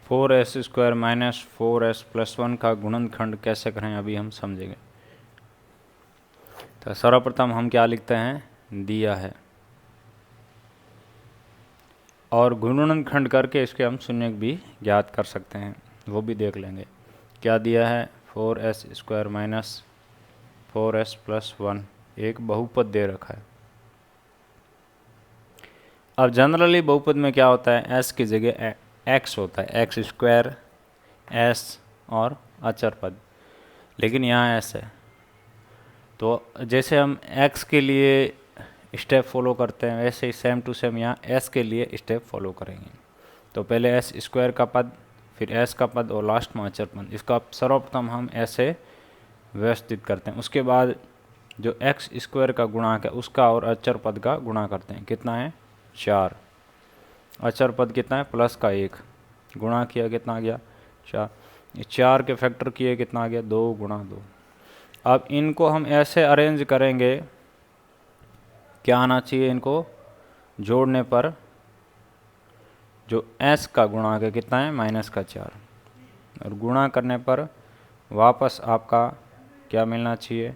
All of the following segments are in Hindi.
4s² माइनस 4s+1 का गुणनखंड कैसे करें अभी हम समझेंगे। तो सर्वप्रथम हम क्या लिखते हैं, दिया है, और गुणनखंड करके इसके हम शून्य भी ज्ञात कर सकते हैं, वो भी देख लेंगे। क्या दिया है, 4s² माइनस 4s+1 एक बहुपद दे रखा है। अब जनरली बहुपद में क्या होता है, s की जगह x होता है, x² s और अचर पद, लेकिन यहाँ s है। तो जैसे हम x के लिए स्टेप फॉलो करते हैं वैसे ही सेम टू सेम यहाँ s के लिए स्टेप फॉलो करेंगे। तो पहले s² का पद, फिर s का पद और लास्ट में अचर पद, इसका सर्वप्रथम हम ऐसे व्यवस्थित करते हैं। उसके बाद जो x² का गुणांक है उसका और अचर पद का गुणा करते हैं। कितना है, 4। अचर पद कितना है, +1। गुणा किया कितना आ गया, 4। 4 के फैक्टर किए कितना आ गया, 2 × 2। अब इनको हम ऐसे अरेंज करेंगे, क्या आना चाहिए, इनको जोड़ने पर जो s का गुणांक है कितना है, -4, और गुणा करने पर वापस आपका क्या मिलना चाहिए,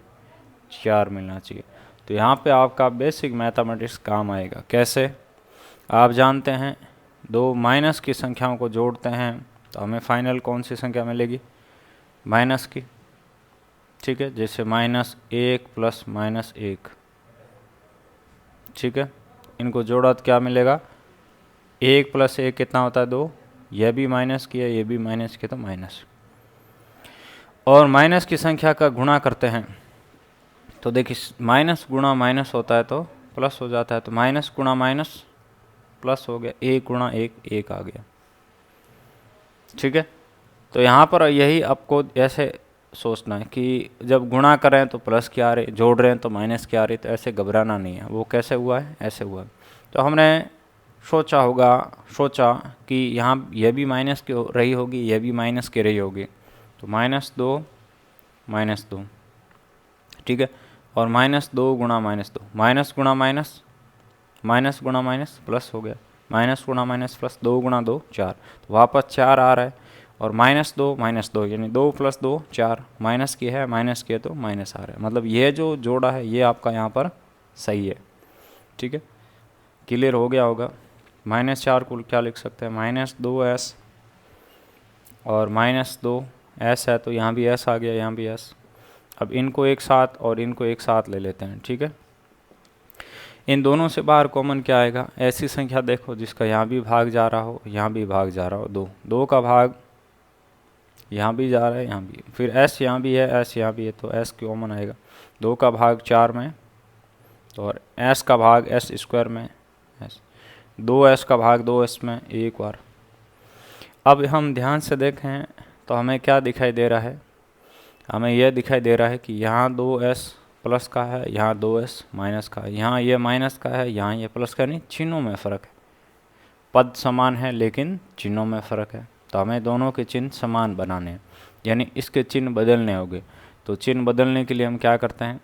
4 मिलना चाहिए। तो यहाँ पे आपका बेसिक मैथमेटिक्स काम आएगा। कैसे, आप जानते हैं दो माइनस की संख्याओं को जोड़ते हैं तो हमें फाइनल कौन सी संख्या मिलेगी, माइनस की, ठीक है। जैसे -1 + -1, ठीक है। इनको जोड़ा तो क्या मिलेगा, 1 + 1 कितना होता है, 2। यह भी माइनस किया, ये भी माइनस किया, तो माइनस। और माइनस की संख्या का गुणा करते हैं तो देखिए माइनस गुणा माइनस होता है तो प्लस हो जाता है, तो माइनस गुणा माइनस प्लस हो गया, 1 × 1 1 आ गया, ठीक है। तो यहाँ पर यही आपको ऐसे सोचना है कि जब गुणा कर रहे हैं तो प्लस क्या आ रही, जोड़ रहे हैं तो माइनस क्या आ रही, तो ऐसे घबराना नहीं है। वो कैसे हुआ है, ऐसे हुआ है। तो हमने सोचा कि यहाँ यह भी माइनस की रही होगी, यह भी माइनस की रही होगी, तो -2 -2, ठीक है। और -2 × -2, माइनस गुणा माइनस, माइनस गुणा माइनस प्लस हो गया, माइनस गुणा माइनस प्लस, 2 × 2 4, तो वापस 4 आ रहा है। और -2 यानी 2 + 2 4, माइनस की है, माइनस की है तो माइनस आ रहा है। मतलब ये जो जोड़ा है ये आपका यहाँ पर सही है, ठीक है। क्लियर हो गया होगा। -4 को क्या लिख सकते हैं, -2s, और -2s है तो यहाँ भी s आ गया, यहाँ भी s। अब इनको एक साथ और इनको एक साथ ले लेते हैं, ठीक है। इन दोनों से बाहर कॉमन क्या आएगा, ऐसी संख्या देखो जिसका यहाँ भी भाग जा रहा हो, यहाँ भी भाग जा रहा हो, 2 का भाग यहाँ भी जा रहा है, यहाँ भी, फिर s यहाँ भी है, s यहाँ भी है, तो s कॉमन आएगा। 2 का भाग 4 में, तो और s का भाग s² में, s 2s का भाग 2s में एक बार। अब हम ध्यान से देखें तो हमें क्या दिखाई दे रहा है, हमें यह दिखाई दे रहा है कि यहाँ 2s प्लस का है, यहाँ 2s माइनस का है, यहाँ ये माइनस का है, यहाँ ये प्लस का, नहीं, चिन्हों में फ़र्क है। पद समान है लेकिन चिन्हों में फ़र्क है, तो हमें दोनों के चिन्ह समान बनाने हैं, यानी इसके चिन्ह बदलने होंगे। तो चिन्ह बदलने के लिए हम क्या करते हैं,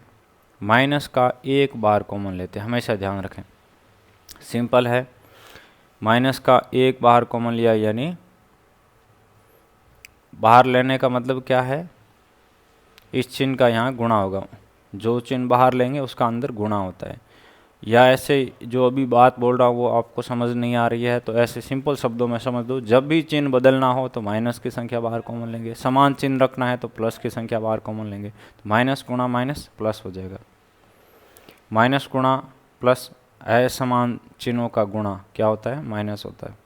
माइनस का एक बार कॉमन लेते हैं, हमेशा ध्यान रखें। सिंपल है, माइनस का एक बार कॉमन लिया, यानी बाहर लेने का मतलब क्या है, इस चिन्ह का यहाँ गुणा होगा, जो चिन्ह बाहर लेंगे उसका अंदर गुणा होता है। या ऐसे जो अभी बात बोल रहा हूँ वो आपको समझ नहीं आ रही है तो ऐसे सिंपल शब्दों में समझ दो, जब भी चिन्ह बदलना हो तो माइनस की संख्या बाहर कॉमन लेंगे, समान चिन्ह रखना है तो प्लस की संख्या बाहर कॉमन लेंगे, तो माइनस गुणा माइनस प्लस हो जाएगा, माइनस गुणा प्लस असमान चिन्हों का गुणा क्या होता है, माइनस होता है।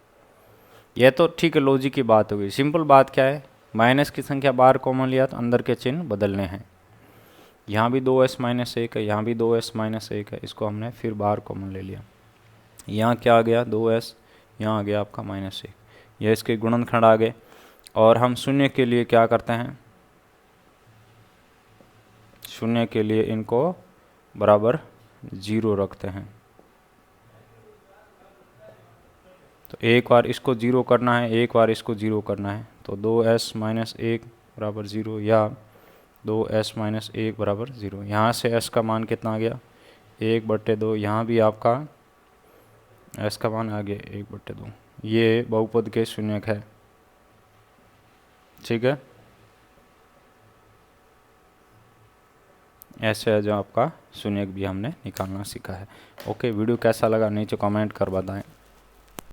यह तो ठीक है, लॉजिक की बात होगी। सिंपल बात क्या है, माइनस की संख्या बाहर कॉमन लिया तो अंदर के चिन्ह बदलने हैं। यहाँ भी 2s - 1 है, यहाँ भी 2s - 1 है, इसको हमने फिर बाहर कॉमन ले लिया। यहाँ क्या आ गया, 2s, यहाँ आ गया आपका -1, यह इसके गुणनखंड आ गए। और हम शून्य के लिए क्या करते हैं, शून्य के लिए इनको बराबर 0 रखते हैं। तो एक बार इसको 0 करना है, एक बार इसको 0 करना है, तो 2s - 1 बराबर 0, या 2s - 1 बराबर 0। यहाँ से s का मान कितना आ गया, 1/2। यहाँ भी आपका s का मान आ गया 1/2। ये बहुपद के शून्यक है। ठीक है, ऐसे है जो आपका शून्यक भी हमने निकालना सीखा है। ओके, वीडियो कैसा लगा नीचे कमेंट कर बताएं।